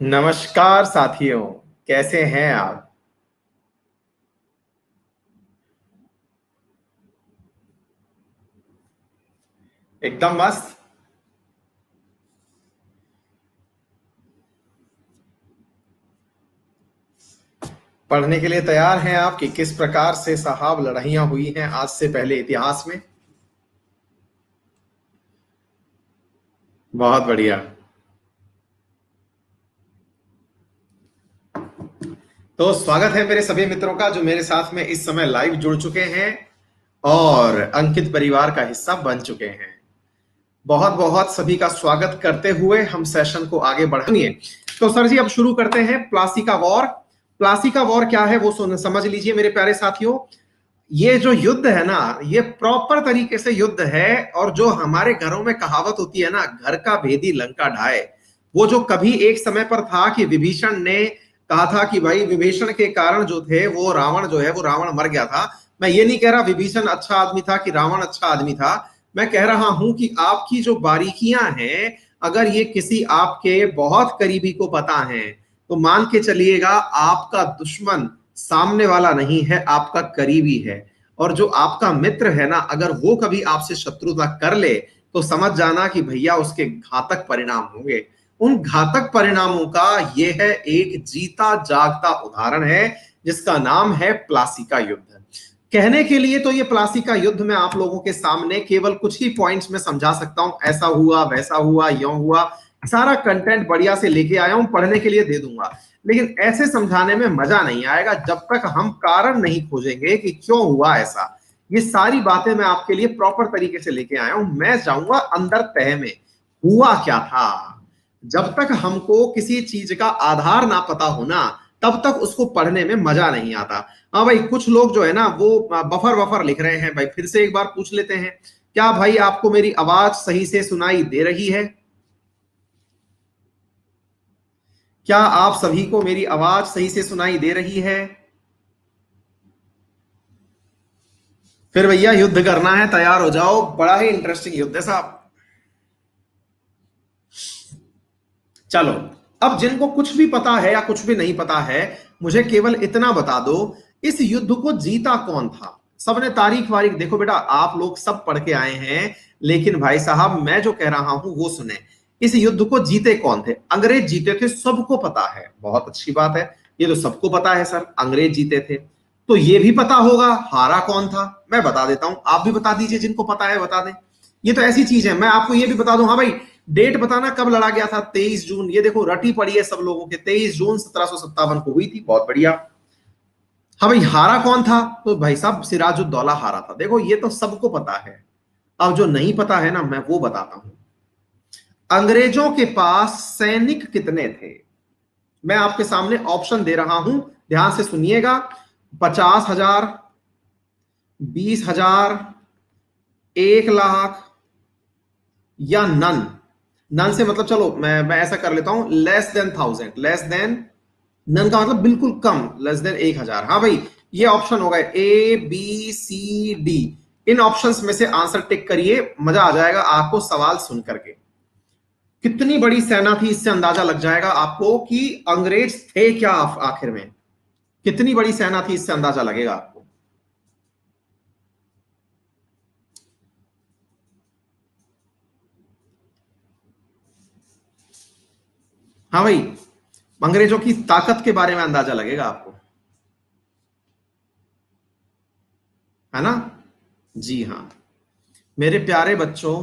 नमस्कार साथियों, कैसे हैं आप। एकदम मस्त। पढ़ने के लिए तैयार हैं आप कि किस प्रकार से साहब लड़ाइयां हुई हैं आज से पहले इतिहास में। बहुत बढ़िया। तो स्वागत है मेरे सभी मित्रों का जो मेरे साथ में इस समय लाइव जुड़ चुके हैं और अंकित परिवार का हिस्सा बन चुके हैं। बहुत बहुत सभी का स्वागत करते हुए हम सेशन को आगे बढ़ाएंगे। तो सर जी अब शुरू करते हैं। प्लासी का वॉर। प्लासी का वॉर क्या है वो समझ लीजिए मेरे प्यारे साथियों। ये जो युद्ध है ना, ये प्रॉपर तरीके से युद्ध है। और जो हमारे घरों में कहावत होती है ना, घर का भेदी लंका ढाए, वो जो कभी एक समय पर था कि विभीषण ने कहा था कि भाई विभीषण के कारण जो थे वो रावण जो है वो रावण मर गया था। मैं ये नहीं कह रहा विभीषण अच्छा आदमी था कि रावण अच्छा आदमी था। मैं कह रहा हूं कि आपकी जो बारीकियां हैं, अगर ये किसी आपके बहुत करीबी को पता है तो मान के चलिएगा आपका दुश्मन सामने वाला नहीं है, आपका करीबी है। और जो आपका मित्र है ना, अगर वो कभी आपसे शत्रुता कर ले तो समझ जाना कि भैया उसके घातक परिणाम होंगे। उन घातक परिणामों का यह है एक जीता जागता उदाहरण है जिसका नाम है प्लासी का युद्ध। कहने के लिए तो ये प्लासी का युद्ध मैं आप लोगों के सामने केवल कुछ ही पॉइंट्स में समझा सकता हूं। ऐसा हुआ, वैसा हुआ, यों हुआ, सारा कंटेंट बढ़िया से लेके आया हूं, पढ़ने के लिए दे दूंगा। लेकिन ऐसे समझाने में मजा नहीं आएगा जब तक हम कारण नहीं खोजेंगे कि क्यों हुआ ऐसा। ये सारी बातें मैं आपके लिए प्रॉपर तरीके से लेके आया हूं। मैं जाऊंगा अंदर तह में, हुआ क्या था। जब तक हमको किसी चीज का आधार ना पता हो ना, तब तक उसको पढ़ने में मजा नहीं आता। हाँ भाई, कुछ लोग जो है ना वो बफर बफर लिख रहे हैं। भाई फिर से एक बार पूछ लेते हैं, क्या भाई आपको मेरी आवाज सही से सुनाई दे रही है? क्या आप सभी को मेरी आवाज सही से सुनाई दे रही है? फिर भैया युद्ध करना है, तैयार हो जाओ। बड़ा ही इंटरेस्टिंग युद्ध है साहब। चलो, अब जिनको कुछ भी पता है या कुछ भी नहीं पता है, मुझे केवल इतना बता दो, इस युद्ध को जीता कौन था। सबने तारीख वारीख देखो बेटा, आप लोग सब पढ़ के आए हैं। लेकिन भाई साहब मैं जो कह रहा हूं वो सुने। इस युद्ध को जीते कौन थे? अंग्रेज जीते थे, सबको पता है। बहुत अच्छी बात है, ये तो सबको पता है सर, अंग्रेज जीते थे। तो ये भी पता होगा हारा कौन था। मैं बता देता हूं, आप भी बता दीजिए, जिनको पता है बता दें। ये तो ऐसी चीज है, मैं आपको ये भी बता दूं। हाँ भाई, डेट बताना कब लड़ा गया था? 23 जून। ये देखो रटी पड़ी है सब लोगों के, 23 जून 1757 को हुई थी। बहुत बढ़िया। हाँ भाई, हारा कौन था? तो भाई साहब सिराजुद्दौला हारा था। देखो ये तो सबको पता है। अब जो नहीं पता है ना, मैं वो बताता हूं। अंग्रेजों के पास सैनिक कितने थे? मैं आपके सामने ऑप्शन दे रहा हूं, ध्यान से सुनिएगा। 50,000, 20,000, 1 लाख या नन। नन से मतलब, चलो मैं ऐसा कर लेता हूं, less than 1000, less than. None का मतलब बिल्कुल कम, लेस देन 1,000। हाँ भाई, ये ऑप्शन हो गए ए बी सी डी। इन ऑप्शंस में से आंसर टिक करिए, मजा आ जाएगा आपको सवाल सुन करके। कितनी बड़ी सेना थी इससे अंदाजा लग जाएगा आपको कि अंग्रेज थे क्या आखिर में। कितनी बड़ी सेना थी इससे अंदाजा लगेगा आपको। हाँ भाई, अंग्रेजों की ताकत के बारे में अंदाजा लगेगा आपको, है ना? जी हाँ मेरे प्यारे बच्चों,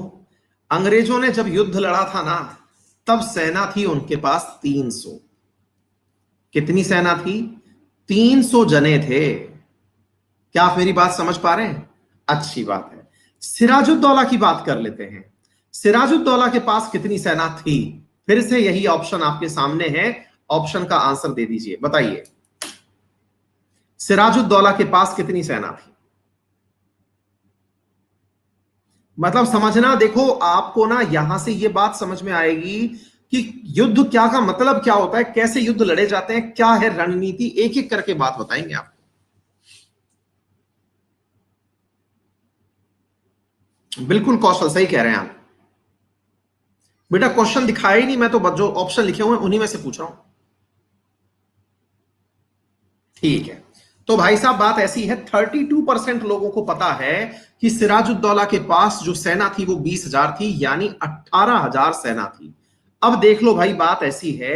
अंग्रेजों ने जब युद्ध लड़ा था ना, तब सेना थी उनके पास 300। कितनी सेना थी? 300 जने थे। क्या आप मेरी बात समझ पा रहे हैं? अच्छी बात है। सिराजुद्दौला की बात कर लेते हैं। सिराजुद्दौला के पास कितनी सेना थी? फिर से यही ऑप्शन आपके सामने है, ऑप्शन का आंसर दे दीजिए, बताइए। सिराजुद्दौला के पास कितनी सेना थी? मतलब समझना, देखो आपको ना यहां से ये बात समझ में आएगी कि युद्ध क्या का मतलब क्या होता है, कैसे युद्ध लड़े जाते हैं, क्या है रणनीति, एक एक करके बात बताएंगे आप। बिल्कुल कौशल, सही कह रहे हैं आप। बेटा क्वेश्चन दिखाया ही नहीं, मैं तो जो ऑप्शन लिखे हुए हैं उन्हीं में से पूछ रहा हूं। ठीक है, तो भाई साहब बात ऐसी है, 32% लोगों को पता है कि सिराजुद्दौला के पास जो सेना थी वो 20,000 थी, यानी 18,000 सेना थी। अब देख लो भाई, बात ऐसी है,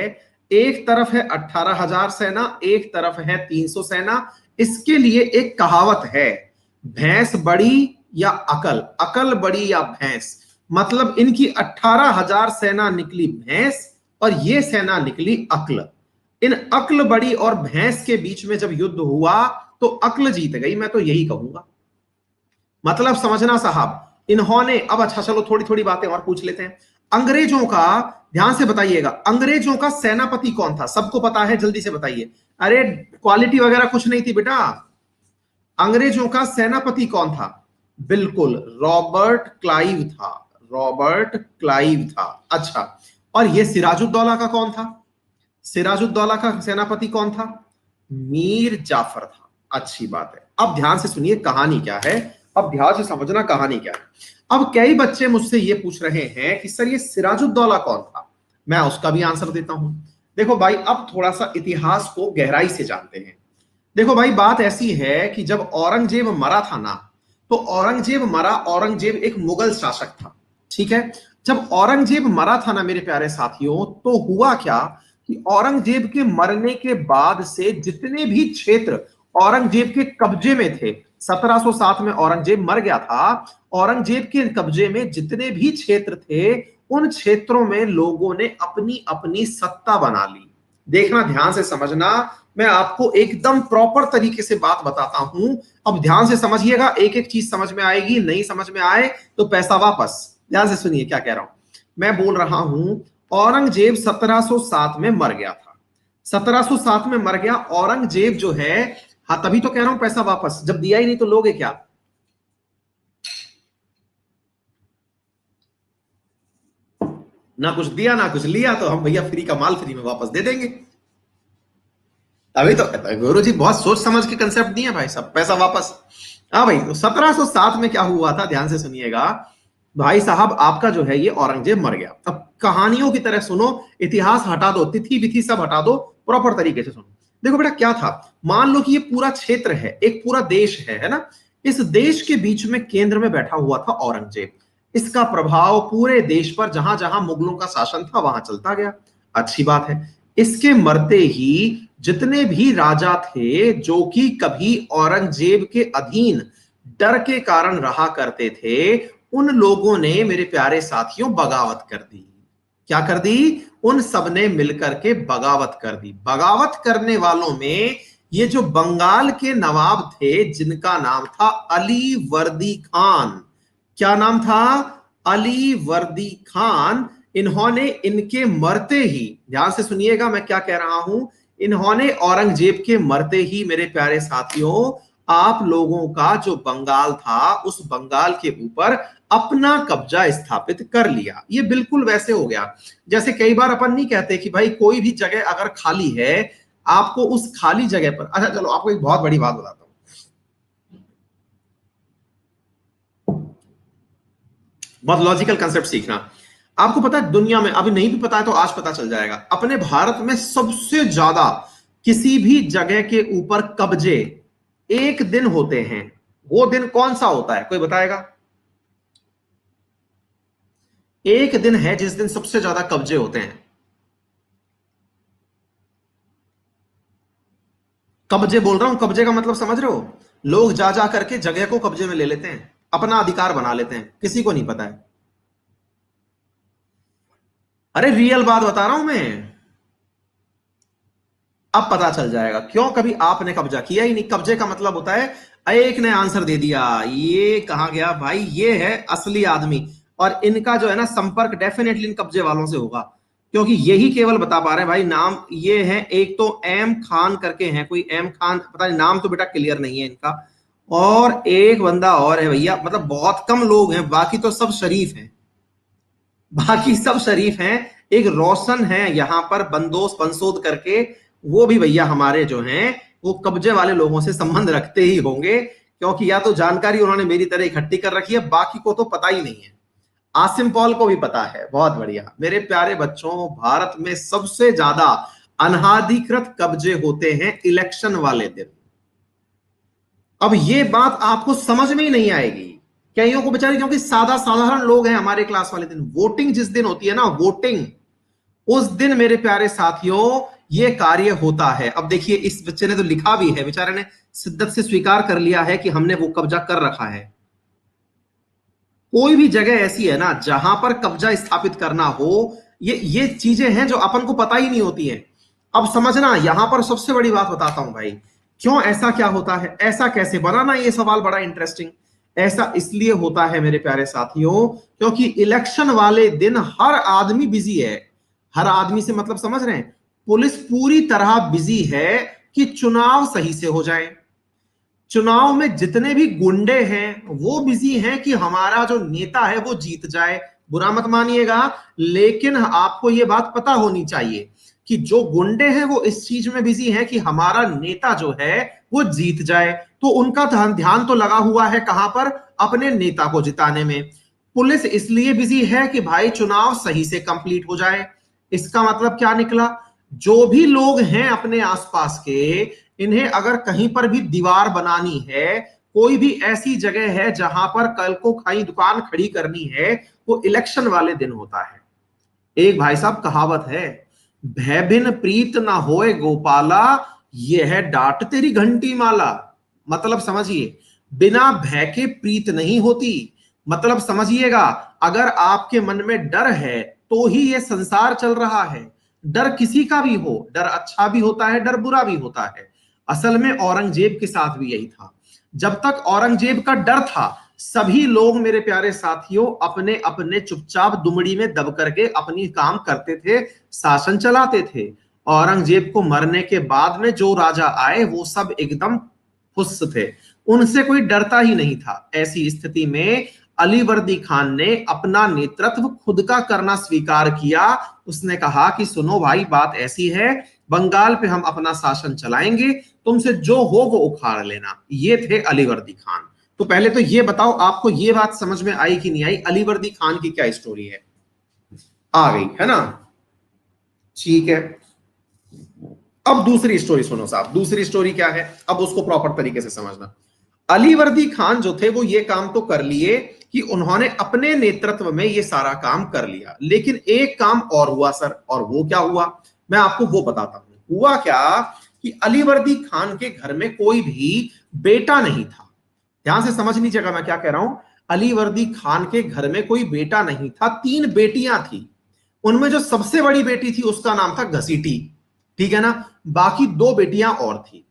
एक तरफ है 18,000 सेना, एक तरफ है 300 सेना। इसके लिए एक कहावत है, भैंस बड़ी या अकल, अकल बड़ी या भैंस। मतलब इनकी 18,000 सेना निकली भैंस और ये सेना निकली अक्ल। इन अक्ल बड़ी और भैंस के बीच में जब युद्ध हुआ तो अक्ल जीत गई, मैं तो यही कहूंगा। मतलब समझना साहब, इन्होंने, अब अच्छा चलो थोड़ी थोड़ी बातें और पूछ लेते हैं। अंग्रेजों का, ध्यान से बताइएगा, अंग्रेजों का सेनापति कौन था? सबको पता है, जल्दी से बताइए। अरे क्वालिटी वगैरह कुछ नहीं थी बेटा, अंग्रेजों का सेनापति कौन था? बिल्कुल रॉबर्ट क्लाइव था, रॉबर्ट क्लाइव था। अच्छा, और ये सिराजुद्दौला का कौन था? सिराजुद्दौला का सेनापति कौन था? मीर जाफर था। अच्छी बात है। अब ध्यान से सुनिए कहानी क्या है, अब ध्यान से समझना कहानी क्या है। अब कई बच्चे मुझसे ये पूछ रहे हैं कि सर ये सिराजुद्दौला कौन था? मैं उसका भी आंसर देता हूं। देखो भाई, अब थोड़ा सा इतिहास को गहराई से जानते हैं। देखो भाई, बात ऐसी है कि जब औरंगजेब मरा था ना, तो औरंगजेब मरा, औरंगजेब एक मुगल शासक था, ठीक है। जब औरंगजेब मरा था ना मेरे प्यारे साथियों, तो हुआ क्या कि औरंगजेब के मरने के बाद से जितने भी क्षेत्र औरंगजेब के कब्जे में थे, 1707 में औरंगजेब मर गया था, औरंगजेब के कब्जे में जितने भी क्षेत्र थे, उन क्षेत्रों में लोगों ने अपनी अपनी सत्ता बना ली। देखना, ध्यान से समझना, मैं आपको एकदम प्रॉपर तरीके से बात बताता हूं। अब ध्यान से समझिएगा, एक एक चीज समझ में आएगी, नहीं समझ में आए तो पैसा वापस। ध्यान से सुनिए क्या कह रहा हूं। मैं बोल रहा हूं, औरंगजेब 1707 में मर गया था, 1707 में मर गया औरंगजेब जो है। हाँ, तभी तो कह रहा हूं पैसा वापस, जब दिया ही नहीं तो लोगे क्या? ना कुछ दिया ना कुछ लिया, तो हम भैया फ्री का माल फ्री में वापस दे देंगे। अभी तो गुरु जी बहुत सोच समझ के कंसेप्ट दिए भाई साहब, पैसा वापस। हाँ भाई, तो 1707 में क्या हुआ था, ध्यान से सुनिएगा भाई साहब। आपका जो है ये औरंगजेब मर गया। अब कहानियों की तरह सुनो, इतिहास हटा दो, तिथि विधि सब हटा दो, प्रॉपर तरीके से सुनो। देखो बेटा क्या था, मान लो कि ये पूरा क्षेत्र है, एक पूरा देश है ना। इस देश के बीच में केंद्र में बैठा हुआ था औरंगजेब। इसका प्रभाव पूरे देश पर, जहां जहां मुगलों का शासन था वहां चलता गया। अच्छी बात है। इसके मरते ही जितने भी राजा थे जो कि कभी औरंगजेब के अधीन डर के कारण रहा करते थे, उन लोगों ने मेरे प्यारे साथियों बगावत कर दी। क्या कर दी? उन सब ने मिलकर के बगावत कर दी। बगावत करने वालों में ये जो बंगाल के नवाब थे, जिनका नाम था अली वर्दी खान। क्या नाम था? अली वर्दी खान। इन्होंने, इनके मरते ही, ध्यान से सुनिएगा मैं क्या कह रहा हूं, इन्होंने औरंगजेब के मरते ही मेरे प्यारे साथियों, आप लोगों का जो बंगाल था, उस बंगाल के ऊपर अपना कब्जा स्थापित कर लिया। ये बिल्कुल वैसे हो गया जैसे कई बार अपन नहीं कहते कि भाई कोई भी जगह अगर खाली है, आपको उस खाली जगह पर, अच्छा चलो आपको एक बहुत बड़ी बात बताता हूं। बहुत लॉजिकल कंसेप्ट सीखना। आपको पता है दुनिया में, अभी नहीं भी पता है तो आज पता चल जाएगा, अपने भारत में सबसे ज्यादा किसी भी जगह के ऊपर कब्जे एक दिन होते हैं। वो दिन कौन सा होता है, कोई बताएगा? एक दिन है जिस दिन सबसे ज्यादा कब्जे होते हैं। कब्जे बोल रहा हूं, कब्जे का मतलब समझ रहे हो? लोग जा जा करके जगह को कब्जे में ले लेते हैं, अपना अधिकार बना लेते हैं, किसी को नहीं पता है। अरे रियल बात बता रहा हूं मैं। अब पता चल जाएगा क्यों कभी आपने कब्जा किया ही नहीं। कब्जे का मतलब होता है, एक ने आंसर दे दिया, ये कहा गया भाई, ये है असली आदमी। और इनका जो है ना संपर्क डेफिनेटली इन कब्जे वालों से होगा, क्योंकि यही केवल बता पा रहे हैं भाई। नाम ये है, एक तो एम खान करके हैं, कोई एम खान, पता नहीं, नाम तो बेटा क्लियर नहीं है इनका। और एक बंदा और है भैया, मतलब बहुत कम लोग हैं, बाकी तो सब शरीफ हैं, बाकी सब शरीफ हैं। एक रोशन है यहां पर बंदोस बंसोद करके, वो भी भैया हमारे जो हैं, वो कब्जे वाले लोगों से संबंध रखते ही होंगे, क्योंकि या तो जानकारी उन्होंने मेरी तरह इकट्ठी कर रखी है, बाकी को तो पता ही नहीं है। आसिम पॉल को भी पता है। बहुत बढ़िया मेरे प्यारे बच्चों, भारत में सबसे ज्यादा अनाधिकृत कब्जे होते हैं इलेक्शन वाले दिन। अब ये बात आपको समझ में ही नहीं आएगी कईयों को बेचारे, क्योंकि साधारण लोग हैं हमारे क्लास वाले दिन। वोटिंग जिस दिन होती है ना, वोटिंग, उस दिन मेरे प्यारे साथियों ये कार्य होता है। अब देखिए, इस बच्चे ने तो लिखा भी है, बेचारे ने शिद्दत से स्वीकार कर लिया है कि हमने वो कब्जा कर रखा है। कोई भी जगह ऐसी है ना जहां पर कब्जा स्थापित करना हो, ये चीजें हैं जो अपन को पता ही नहीं होती हैं। अब समझना, यहां पर सबसे बड़ी बात बताता हूं भाई, क्यों ऐसा क्या होता है, ऐसा कैसे बना ना, ये सवाल बड़ा इंटरेस्टिंग। ऐसा इसलिए होता है मेरे प्यारे साथियों क्योंकि इलेक्शन वाले दिन हर आदमी बिजी है। हर आदमी से मतलब समझ रहे हैं, पुलिस पूरी तरह बिजी है कि चुनाव सही से हो जाए। चुनाव में जितने भी गुंडे हैं वो बिजी हैं कि हमारा जो नेता है वो जीत जाए। बुरा मत मानिएगा, लेकिन आपको ये बात पता होनी चाहिए कि जो गुंडे हैं वो इस चीज में बिजी हैं कि हमारा नेता जो है वो जीत जाए। तो उनका ध्यान तो लगा हुआ है कहां पर, अपने नेता को जिताने में। पुलिस इसलिए बिजी है कि भाई चुनाव सही से कंप्लीट हो जाए। इसका मतलब क्या निकला, जो भी लोग हैं अपने आसपास के, इन्हें अगर कहीं पर भी दीवार बनानी है, कोई भी ऐसी जगह है जहां पर कल को कहीं दुकान खड़ी करनी है, वो इलेक्शन वाले दिन होता है। एक भाई साहब कहावत है, भय बिन प्रीत ना होए गोपाला, ये है डांट तेरी घंटी माला। मतलब समझिए, बिना भय के प्रीत नहीं होती। मतलब समझिएगा, अगर आपके मन में डर है तो ही ये संसार चल रहा है। डर किसी का भी हो, डर अच्छा भी होता है, डर बुरा भी होता है। असल में औरंगजेब के साथ भी यही था। जब तक औरंगजेब का डर था, सभी लोग मेरे प्यारे साथियों अपने अपने चुपचाप दुमड़ी में दब करके अपनी काम करते थे, शासन चलाते थे। औरंगजेब को मरने के बाद में जो राजा आए वो सब एकदम फुस थे, उनसे कोई डरता ही नहीं था। ऐसी स्थिति में अलीवर्दी खान ने अपना नेतृत्व खुद का करना स्वीकार किया। उसने कहा कि सुनो भाई, बात ऐसी है, बंगाल पे हम अपना शासन चलाएंगे, तुमसे जो हो वो उखाड़ लेना। ये थे अलीवर्दी खान। तो पहले तो ये बताओ, आपको ये बात समझ में आई कि नहीं आई, अलीवर्दी खान की क्या स्टोरी है? आ गई है ना? ठीक है। अब दूसरी स्टोरी सुनो साहब। दूसरी स्टोरी क्या है, अब उसको प्रॉपर तरीके से समझना। अलीवर्दी खान जो थे वो ये काम तो कर लिए कि उन्होंने अपने नेतृत्व में ये सारा काम कर लिया, लेकिन एक काम और हुआ सर। और वो क्या हुआ, मैं आपको वो बताता हूं। हुआ क्या कि अलीवर्दी खान के घर में कोई भी बेटा नहीं था। ध्यान से समझ लीजिएगा मैं क्या कह रहा हूं। अलीवर्दी खान के घर में कोई बेटा नहीं था, 3 बेटियां थी। उनमें जो सबसे बड़ी बेटी थी उसका नाम था घसीटी, ठीक है ना। बाकी 2 बेटियां और थी।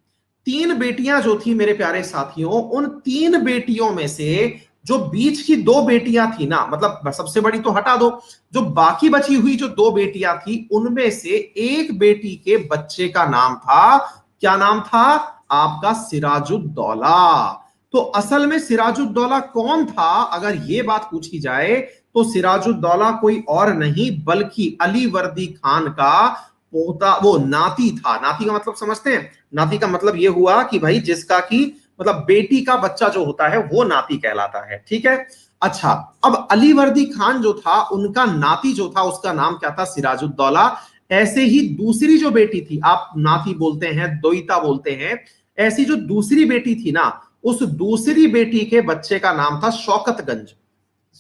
3 बेटियां जो थी मेरे प्यारे साथियों, उन 3 बेटियों में से जो बीच की 2 बेटियां थी ना, मतलब सबसे बड़ी तो हटा दो, जो बाकी बची हुई जो 2 बेटियां थी, उनमें से एक बेटी के बच्चे का नाम था, क्या नाम था आपका, सिराजुद्दौला। तो असल में सिराजुद्दौला कौन था, अगर ये बात पूछी जाए तो सिराजुद्दौला कोई और नहीं बल्कि अलीवर्दी खान का पोता, वो नाती था। नाती का मतलब समझते हैं, नाती का मतलब ये हुआ कि भाई जिसका की मतलब बेटी का बच्चा जो होता है वो नाती कहलाता है, ठीक है। अच्छा, अब अलीवर्दी खान जो था, उनका नाती जो था उसका नाम क्या था, सिराजुद्दौला। ऐसे ही दूसरी जो बेटी थी, आप नाती बोलते हैं, दोईता बोलते हैं, ऐसी जो दूसरी बेटी थी ना, उस दूसरी बेटी के बच्चे का नाम था शौकतगंज।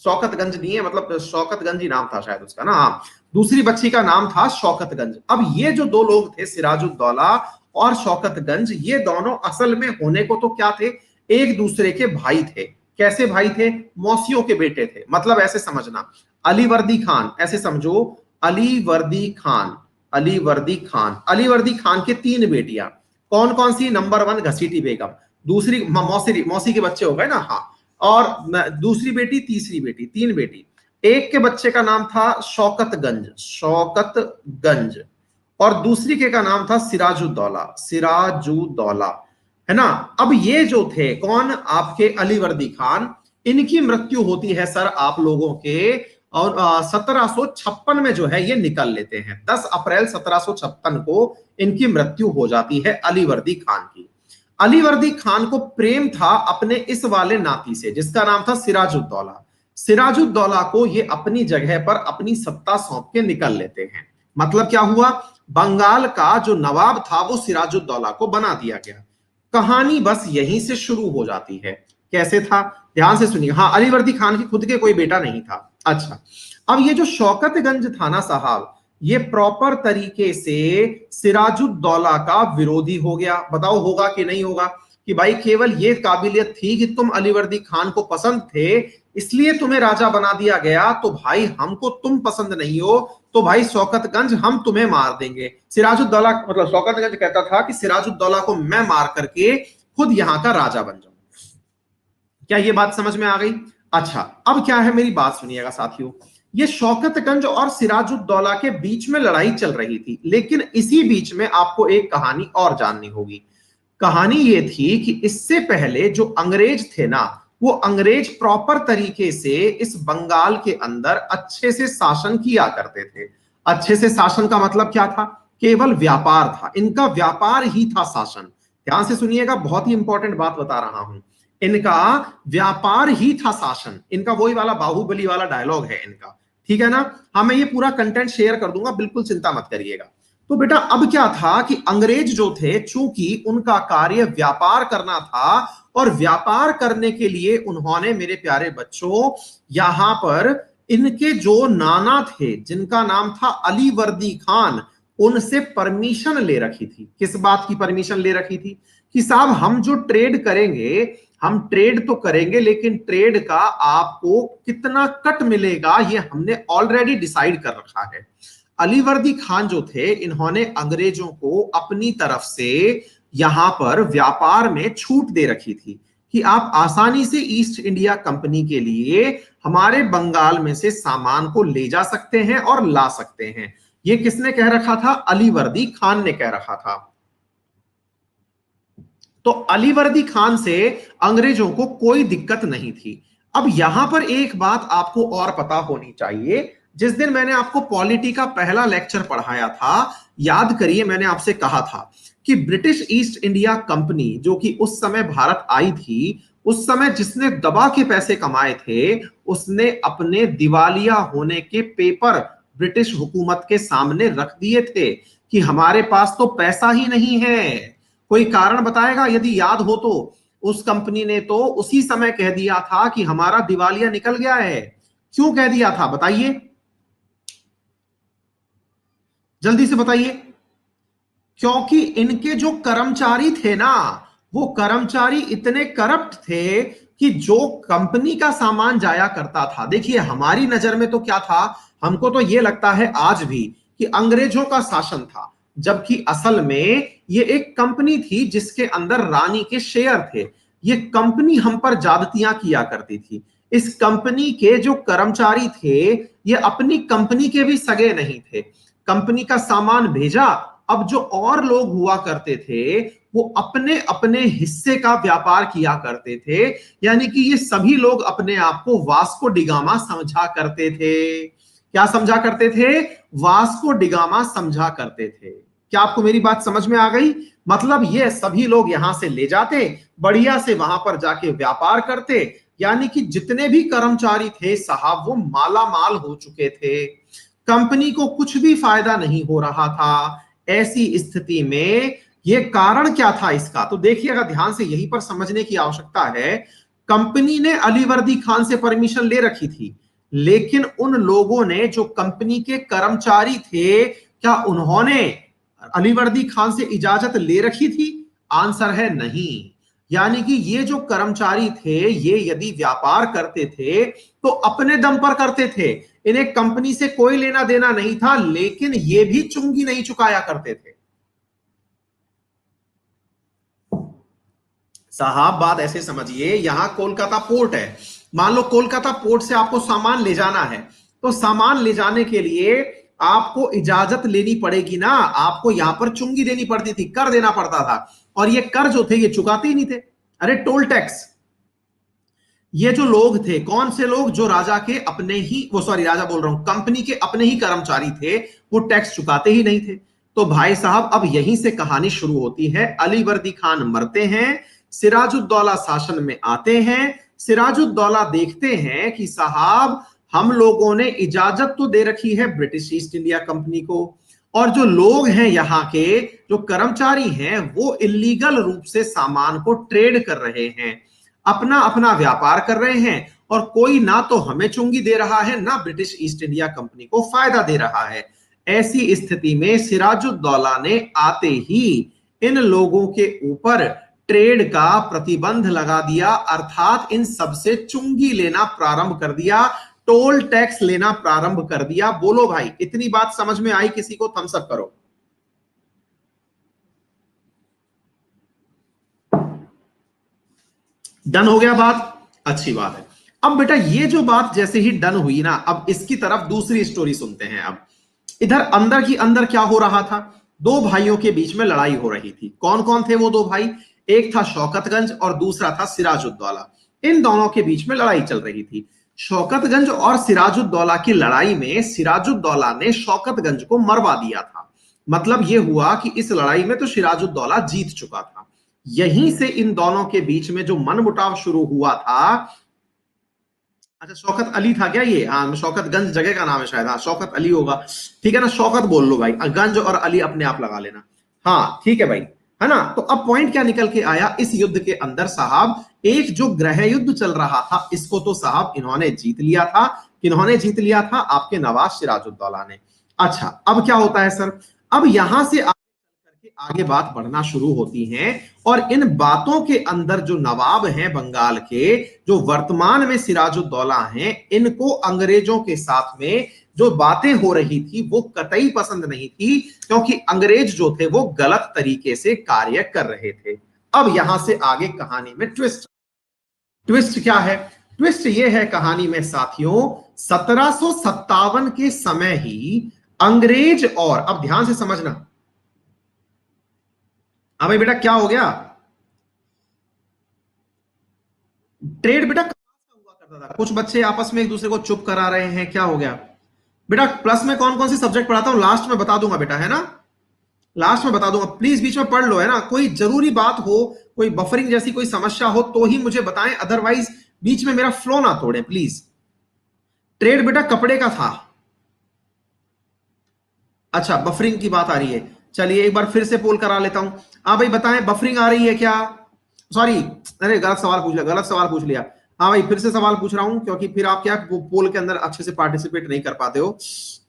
शौकतगंज नहीं है, मतलब शौकतगंज ही नाम था शायद उसका ना, हाँ। दूसरी बच्ची का नाम था शौकतगंज। अब ये जो 2 लोग थे, सिराजुद्दौला और शौकतगंज, ये दोनों असल में होने को तो क्या थे, एक दूसरे के भाई थे। कैसे भाई थे, मौसियों के बेटे थे। मतलब ऐसे समझना, अलीवर्दी खान, ऐसे समझो, अलीवर्दी खान, अलीवर्दी खान, अलीवर्दी खान के 3 बेटियां। कौन कौन सी, नंबर 1 घसीटी बेगम, दूसरी मौसी, मौसी के बच्चे हो गए ना, हाँ। और दूसरी बेटी, तीसरी बेटी, 3 बेटी। एक के बच्चे का नाम था शौकतगंज, शौकतगंज, और दूसरी के का नाम था सिराजुद्दौला, सिराजुद्दौला, है ना। अब ये जो थे कौन, आपके अलीवर्दी खान, इनकी मृत्यु होती है सर आप लोगों के, और 1756 में जो है ये निकल लेते हैं। 10 अप्रैल 1756 को इनकी मृत्यु हो जाती है अलीवर्दी खान की। अलीवर्दी खान को प्रेम था अपने इस वाले नाती से जिसका नाम था सिराजुद्दौला। सिराजुद्दौला को ये अपनी जगह पर अपनी सत्ता सौंप के निकल लेते हैं। मतलब क्या हुआ, बंगाल का जो नवाब था वो सिराजुद्दौला को बना दिया गया। कहानी बस यहीं से शुरू हो जाती है। कैसे था, ध्यान से सुनिए। हाँ, अलीवर्दी खान के खुद के कोई बेटा नहीं था। अच्छा, अब ये जो शौकतगंज था ना साहब, ये प्रॉपर तरीके से सिराजुद्दौला का विरोधी हो गया। बताओ होगा कि नहीं होगा, कि भाई केवल ये काबिलियत थी कि तुम अलीवर्दी खान को पसंद थे इसलिए तुम्हें राजा बना दिया गया, तो भाई हमको तुम पसंद नहीं हो तो भाई शौकतगंज हम तुम्हें मार देंगे। सिराजुद्दौला मतलब शौकतगंज कहता था कि सिराजुद्दौला को मैं मार करके खुद यहां का राजा बन जाऊं। क्या ये बात समझ में आ गई? अच्छा, अब क्या है, मेरी बात सुनिएगा साथियों। ये शौकतगंज और सिराजुद्दौला के बीच में लड़ाई चल रही थी, लेकिन इसी बीच में आपको एक कहानी और जाननी होगी। कहानी ये थी कि इससे पहले जो अंग्रेज थे ना, वो अंग्रेज प्रॉपर तरीके से इस बंगाल के अंदर अच्छे से शासन किया करते थे। अच्छे से शासन का मतलब क्या था, केवल व्यापार था, इनका व्यापार ही था शासन। ध्यान से सुनिएगा, बहुत ही इंपॉर्टेंट बात बता रहा हूं। इनका व्यापार ही था शासन, इनका वही वाला बाहुबली वाला डायलॉग है इनका, ठीक है ना। हाँ, मैं ये पूरा कंटेंट शेयर कर दूंगा, बिल्कुल चिंता मत करिएगा। तो बेटा अब क्या था कि अंग्रेज जो थे, चूंकि उनका कार्य व्यापार करना था और व्यापार करने के लिए उन्होंने, मेरे प्यारे बच्चों, यहां पर इनके जो नाना थे जिनका नाम था अलीवर्दी खान, उनसे परमिशन ले रखी थी। किस बात की परमिशन ले रखी थी, कि साहब हम जो ट्रेड करेंगे, हम ट्रेड तो करेंगे लेकिन ट्रेड का आपको कितना कट मिलेगा ये हमने ऑलरेडी डिसाइड कर रखा है। अलीवर्दी खान जो थे, इन्होंने अंग्रेजों को अपनी तरफ से यहां पर व्यापार में छूट दे रखी थी कि आप आसानी से ईस्ट इंडिया कंपनी के लिए हमारे बंगाल में से सामान को ले जा सकते हैं और ला सकते हैं। ये किसने कह रखा था, अलीवर्दी खान ने कह रखा था। तो अलीवर्दी खान से अंग्रेजों को कोई दिक्कत नहीं थी। अब यहां पर एक बात आपको और पता होनी चाहिए। जिस दिन मैंने आपको पॉलिटी का पहला लेक्चर पढ़ाया था, याद करिए, मैंने आपसे कहा था कि ब्रिटिश ईस्ट इंडिया कंपनी जो कि उस समय भारत आई थी, उस समय जिसने दबा के पैसे कमाए थे, उसने अपने दिवालिया होने के पेपर ब्रिटिश हुकूमत के सामने रख दिए थे कि हमारे पास तो पैसा ही नहीं है। कोई कारण बताएगा यदि याद हो तो? उस कंपनी ने तो उसी समय कह दिया था कि हमारा दिवालिया निकल गया है। क्यों कह दिया था बताइए, जल्दी से बताइए। क्योंकि इनके जो कर्मचारी थे ना, वो कर्मचारी इतने करप्ट थे कि जो कंपनी का सामान जाया करता था, देखिए हमारी नजर में तो क्या था, हमको तो ये लगता है आज भी कि अंग्रेजों का शासन था, जबकि असल में ये एक कंपनी थी जिसके अंदर रानी के शेयर थे। ये कंपनी हम पर ज्यादतियां किया करती थी। इस कंपनी के जो कर्मचारी थे, ये अपनी कंपनी के भी सगे नहीं थे। कंपनी का सामान भेजा, अब जो और लोग हुआ करते थे वो अपने अपने हिस्से का व्यापार किया करते थे। यानी कि ये सभी लोग अपने आप को वास्को डिगामा समझा करते थे। क्या समझा करते थे? वास्को डिगामा समझा करते थे। क्या आपको मेरी बात समझ में आ गई? मतलब ये सभी लोग यहां से ले जाते, बढ़िया से वहां पर जाके व्यापार करते। यानी कि जितने भी कर्मचारी थे साहब, वो माला माल हो चुके थे। कंपनी को कुछ भी फायदा नहीं हो रहा था। ऐसी स्थिति में ये कारण क्या था इसका, तो देखिएगा ध्यान से, यहीं पर समझने की आवश्यकता है। कंपनी ने अलीवर्दी खान से परमिशन ले रखी थी, लेकिन उन लोगों ने, जो कंपनी के कर्मचारी थे, क्या उन्होंने अलीवर्दी खान से इजाजत ले रखी थी? आंसर है नहीं। यानी कि ये जो कर्मचारी थे, ये यदि व्यापार करते थे तो अपने दम पर करते थे, इन्हें कंपनी से कोई लेना देना नहीं था, लेकिन ये भी चुंगी नहीं चुकाया करते थे। साहब बात ऐसे समझिए, यहां कोलकाता पोर्ट है, मान लो कोलकाता पोर्ट से आपको सामान ले जाना है, तो सामान ले जाने के लिए आपको इजाजत लेनी पड़ेगी ना, आपको यहां पर चुंगी देनी पड़ती थी, कर देना पड़ता था, और ये कर जो थे ये चुकाते ही नहीं थे। अरे टोल टैक्स, ये जो लोग थे, कौन से लोग? जो राजा के अपने ही, वो सॉरी राजा बोल रहा हूं, कंपनी के अपने ही कर्मचारी थे, वो टैक्स चुकाते ही नहीं थे। तो भाई साहब अब यहीं से कहानी शुरू होती है। अलीवर्दी खान मरते हैं, सिराजुद्दौला शासन में आते हैं। सिराजुद्दौला देखते हैं कि साहब हम लोगों ने इजाजत तो दे रखी है ब्रिटिश ईस्ट इंडिया कंपनी को, और जो लोग हैं यहाँ के जो कर्मचारी हैं वो इलीगल रूप से सामान को ट्रेड कर रहे हैं, अपना अपना व्यापार कर रहे हैं, और कोई ना तो हमें चुंगी दे रहा है ना ब्रिटिश ईस्ट इंडिया कंपनी को फायदा दे रहा है। ऐसी स्थिति में सिराजुद्दौला ने आते ही इन लोगों के ऊपर ट्रेड का प्रतिबंध लगा दिया, अर्थात इन सबसे चुंगी लेना प्रारंभ कर दिया, टोल टैक्स लेना प्रारंभ कर दिया। बोलो भाई, इतनी बात समझ में आई किसी को? थम्स अप करो। डन हो गया बात? अच्छी बात है। अब बेटा ये जो बात जैसे ही डन हुई ना, अब इसकी तरफ दूसरी स्टोरी सुनते हैं। अब इधर अंदर की अंदर क्या हो रहा था, दो भाइयों के बीच में लड़ाई हो रही थी। कौन कौन थे वो दो भाई? एक था शौकतगंज और दूसरा था सिराजुद्दौला। इन दोनों के बीच में लड़ाई चल रही थी। शौकतगंज और सिराजुद्दौला की लड़ाई में सिराजुद्दौला ने शौकतगंज को मरवा दिया था। मतलब यह हुआ कि इस लड़ाई में तो सिराजुद्दौला जीत चुका था। यहीं से इन दोनों के बीच में जो मनमुटाव शुरू हुआ था, अच्छा शौकत अली था क्या ये? हाँ, शौकतगंज जगह का नाम है शायद। हाँ, शौकत अली होगा, ठीक है ना? शौकत बोल लो भाई, गंज और अली अपने आप लगा लेना। हाँ ठीक है भाई, है ना? तो अब पॉइंट क्या निकल के आया इस युद्ध के अंदर साहब? एक जो गृह युद्ध चल रहा था, इसको तो साहब इन्होंने जीत लिया था। किन्होंने जीत लिया था? आपके नवाब सिराजुद्दौला ने। अच्छा, अब क्या होता है सर? अब यहां से आगे बात बढ़ना शुरू होती है, और इन बातों के अंदर जो नवाब हैं बंगाल के, जो वर्तमान में सिराजुद्दौला हैं, इनको अंग्रेजों के साथ में जो बातें हो रही थी वो कतई पसंद नहीं थी, क्योंकि अंग्रेज जो थे वो गलत तरीके से कार्य कर रहे थे। अब यहां से आगे कहानी में ट्विस्ट क्या है? ट्विस्ट ये है कहानी में साथियों, 1757 के समय ही अंग्रेज, और अब ध्यान से समझना। हाँ भाई बेटा, क्या हो गया? ट्रेड बेटा हुआ करता था। कुछ बच्चे आपस में एक दूसरे को चुप करा रहे हैं, क्या हो गया बेटा? प्लस में कौन कौन सी सब्जेक्ट पढ़ाता हूं लास्ट में बता दूंगा बेटा, है ना? लास्ट में बता दूंगा, प्लीज बीच में पढ़ लो, है ना? कोई जरूरी बात हो, कोई बफरिंग जैसी कोई समस्या हो तो ही मुझे बताएं, अदरवाइज बीच में मेरा फ्लो ना तोड़े प्लीज। ट्रेड बेटा कपड़े का था। अच्छा, बफरिंग की बात आ रही है, चलिए एक बार फिर से पोल करा लेता हूं। हाँ भाई बताएं, बफरिंग आ रही है क्या? सॉरी, अरे गलत सवाल पूछ लिया, गलत सवाल पूछ लिया। हाँ भाई फिर से सवाल पूछ रहा हूं, क्योंकि फिर आप क्या पोल के अंदर अच्छे से पार्टिसिपेट नहीं कर पाते हो।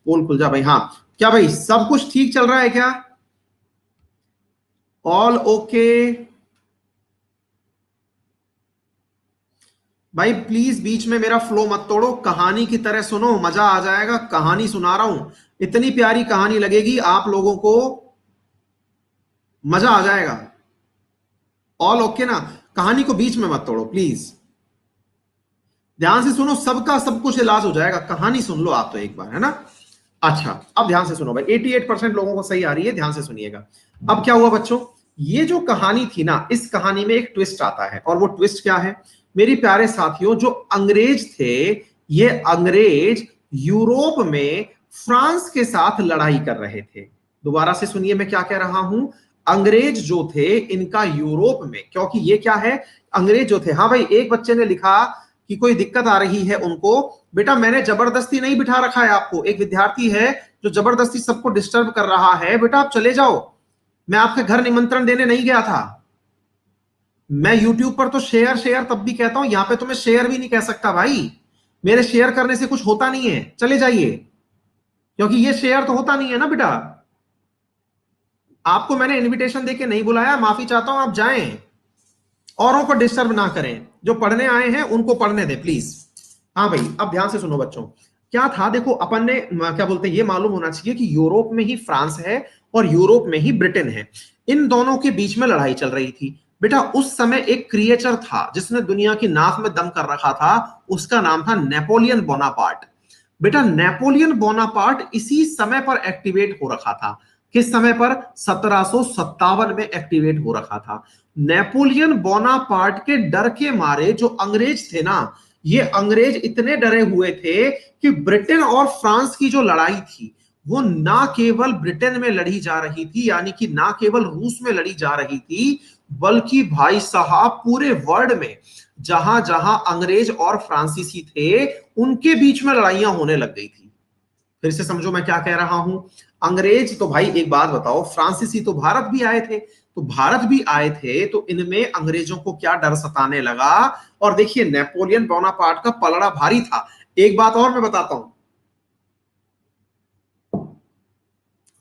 पोल खुल जा भाई। हाँ, क्या भाई सब कुछ ठीक चल रहा है क्या? All okay? भाई प्लीज बीच में मेरा फ्लो मत तोड़ो, कहानी की तरह सुनो, मजा आ जाएगा। कहानी सुना रहा हूं, इतनी प्यारी कहानी लगेगी आप लोगों को, मजा आ जाएगा। ऑल ओके ना? कहानी को बीच में मत तोड़ो प्लीज, ध्यान से सुनो, सबका सब कुछ इलाज हो जाएगा। कहानी सुन लो आप तो एक बार, है ना? अच्छा, अब ध्यान से सुनो भाई, 88% लोगों को सही आ रही है, ध्यान से सुनिएगा। अब क्या हुआ बच्चों, ये जो कहानी थी ना, इस कहानी में एक ट्विस्ट आता है, और वो ट्विस्ट क्या है मेरे प्यारे साथियों? जो अंग्रेज थे, ये अंग्रेज यूरोप में फ्रांस के साथ लड़ाई कर रहे थे। दोबारा से सुनिए मैं क्या कह रहा हूं। अंग्रेज जो थे इनका यूरोप में, क्योंकि ये क्या है, अंग्रेज जो थे। हाँ भाई, एक बच्चे ने लिखा कि कोई दिक्कत आ रही है उनको। बेटा मैंने जबरदस्ती नहीं बिठा रखा है आपको, एक विद्यार्थी है जो जबरदस्ती सबको डिस्टर्ब कर रहा है। बेटा आप चले जाओ, मैं आपके घर निमंत्रण देने नहीं गया था। मैं यूट्यूब पर तो शेयर शेयर तब भी कहता हूं, यहां पे तो मैं शेयर भी नहीं कह सकता भाई, मेरे शेयर करने से कुछ होता नहीं है, चले जाइए, क्योंकि ये शेयर तो होता नहीं है ना बेटा। आपको मैंने इनविटेशन देके नहीं बुलाया, माफी चाहता हूं, आप जाएं, औरों को डिस्टर्ब ना करें, जो पढ़ने आए हैं उनको पढ़ने दें प्लीज। हाँ भाई, अब ध्यान से सुनो बच्चों, क्या था देखो, अपन ने क्या बोलते हैं, ये मालूम होना चाहिए कि यूरोप में ही फ्रांस है और यूरोप में ही ब्रिटेन है। इन दोनों के बीच में लड़ाई चल रही थी। बेटा उस समय एक क्रिएचर था जिसने दुनिया की नाक में दम कर रखा था, उसका नाम था नेपोलियन बोनापार्ट। बेटा नेपोलियन बोनापार्ट इसी समय पर एक्टिवेट हो रखा था। किस समय पर? 1757 में एक्टिवेट हो रखा था। नेपोलियन बोनापार्ट के डर के मारे जो अंग्रेज थे ना, ये अंग्रेज इतने डरे हुए थे कि ब्रिटेन और फ्रांस की जो लड़ाई थी वो ना केवल ब्रिटेन में लड़ी जा रही थी, यानी कि ना केवल रूस में लड़ी जा रही थी, बल्कि भाई साहब पूरे वर्ल्ड में जहां जहां अंग्रेज और फ्रांसीसी थे उनके बीच में लड़ाइयां होने लग गई थी। फिर से समझो मैं क्या कह रहा हूं। अंग्रेज तो भाई एक बात बताओ, फ्रांसीसी तो भारत भी आए थे, तो भारत भी आए थे तो इनमें अंग्रेजों को क्या डर सताने लगा। और देखिए नेपोलियन बोनापार्ट का पलड़ा भारी था। एक बात और मैं बताता हूं,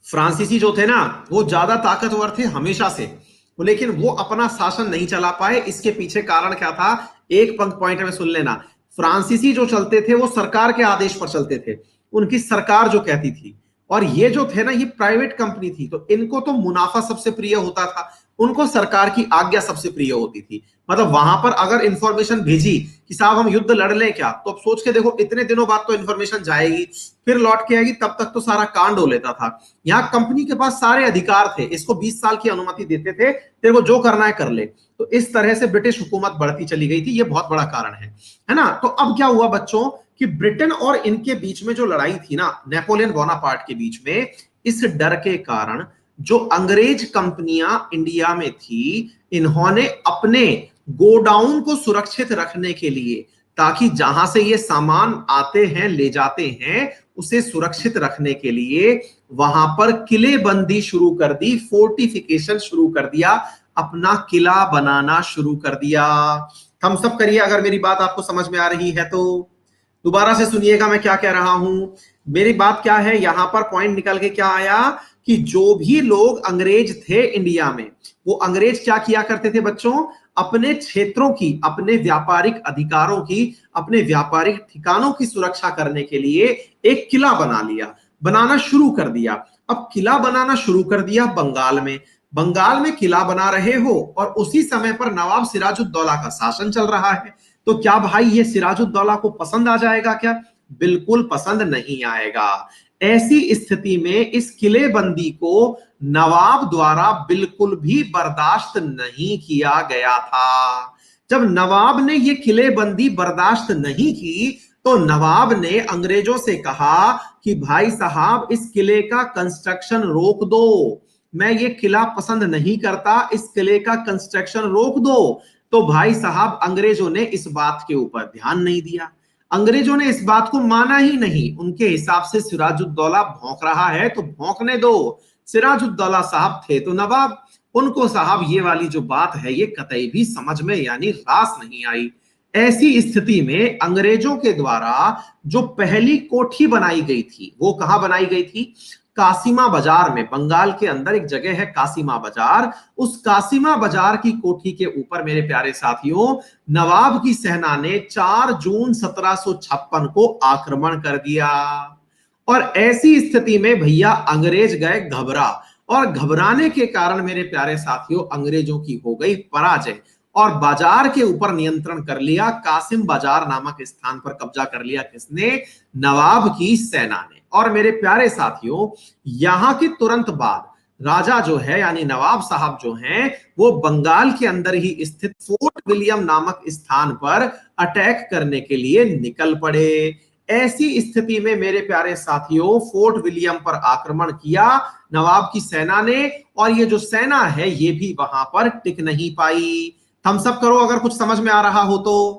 फ्रांसीसी जो थे ना वो ज्यादा ताकतवर थे हमेशा से, लेकिन वो अपना शासन नहीं चला पाए। इसके पीछे कारण क्या था, एक पंक्ति पॉइंट में सुन लेना। फ्रांसीसी जो चलते थे वो सरकार के आदेश पर चलते थे, उनकी सरकार जो कहती थी। और ये जो थे ना ये प्राइवेट कंपनी थी, तो इनको तो मुनाफा सबसे प्रिय होता था, उनको सरकार की आज्ञा सबसे प्रिय होती थी। मतलब वहां पर अगर इंफॉर्मेशन भेजी कि साहब हम युद्ध लड़ लें क्या, तो अब सोच के देखो इतने दिनों बाद तो इंफॉर्मेशन जाएगी, फिर लौट के आएगी, तब तक तो सारा कांड हो लेता था। यहाँ कंपनी के पास सारे अधिकार थे, इसको 20 साल की अनुमति देते थे, तेरे को जो करना है कर ले। तो इस तरह से ब्रिटिश हुकूमत बढ़ती चली गई थी, ये बहुत बड़ा कारण है ना। तो अब क्या हुआ बच्चों कि ब्रिटेन और इनके बीच में जो लड़ाई थी ना, नेपोलियन बोनापार्ट के बीच में, इस डर के कारण जो अंग्रेज कंपनियां इंडिया में थी, इन्होंने अपने गोडाउन को सुरक्षित रखने के लिए, ताकि जहां से ये सामान आते हैं ले जाते हैं उसे सुरक्षित रखने के लिए वहां पर किलेबंदी शुरू कर दी, फोर्टिफिकेशन शुरू कर दिया, अपना किला बनाना शुरू कर दिया। हम सब करिए अगर मेरी बात आपको समझ में आ रही है तो। दोबारा से सुनिएगा मैं क्या कह रहा हूं। मेरी बात क्या है, यहां पर पॉइंट निकल के क्या आया कि जो भी लोग अंग्रेज थे इंडिया में, वो अंग्रेज क्या किया करते थे बच्चों, अपने क्षेत्रों की, अपने व्यापारिक अधिकारों की, अपने व्यापारिक ठिकानों की सुरक्षा करने के लिए एक किला बना लिया, बनाना शुरू कर दिया। अब किला बनाना शुरू कर दिया बंगाल में, बंगाल में किला बना रहे हो और उसी समय पर नवाब सिराजुद्दौला का शासन चल रहा है। तो क्या भाई ये सिराजुद्दौला को पसंद आ जाएगा क्या? बिल्कुल पसंद नहीं आएगा। ऐसी स्थिति में इस किलेबंदी को नवाब द्वारा बिल्कुल भी बर्दाश्त नहीं किया गया था। जब नवाब ने ये किलेबंदी बर्दाश्त नहीं की तो नवाब ने अंग्रेजों से कहा कि भाई साहब इस किले का कंस्ट्रक्शन रोक दो, मैं ये किला पसंद नहीं करता, इस किले का कंस्ट्रक्शन रोक दो। तो भाई साहब अंग्रेजों ने इस बात के ऊपर ध्यान नहीं दिया, अंग्रेजों ने इस बात को माना ही नहीं। उनके हिसाब से सिराजुद्दौला भौंक रहा है तो भौंकने दो, सिराजुद्दौला साहब थे तो नवाब, उनको साहब ये वाली जो बात है ये कतई भी समझ में यानी रास नहीं आई। ऐसी स्थिति में अंग्रेजों के द्वारा जो पहली कोठी बनाई गई थी वो कहां बनाई गई थी, कासिमा बाजार में। बंगाल के अंदर एक जगह है कासिमा बाजार, उस कासिमा बाजार की कोठी के ऊपर मेरे प्यारे साथियों नवाब की सेना ने 4 जून 1756 को आक्रमण कर दिया। और ऐसी स्थिति में भैया अंग्रेज गए घबरा, और घबराने के कारण मेरे प्यारे साथियों अंग्रेजों की हो गई पराजय और बाजार के ऊपर नियंत्रण कर लिया। कासिम बाजार नामक स्थान पर कब्जा कर लिया किसने, नवाब की सेना ने। और मेरे प्यारे साथियों यहां के तुरंत बाद राजा जो है यानी नवाब साहब जो हैं वो बंगाल के अंदर ही स्थित फोर्ट विलियम नामक स्थान पर अटैक करने के लिए निकल पड़े। ऐसी स्थिति में मेरे प्यारे साथियों फोर्ट विलियम पर आक्रमण किया नवाब की सेना ने, और ये जो सेना है ये भी वहां पर टिक नहीं पाई। हम सब करो अगर कुछ समझ में आ रहा हो तो।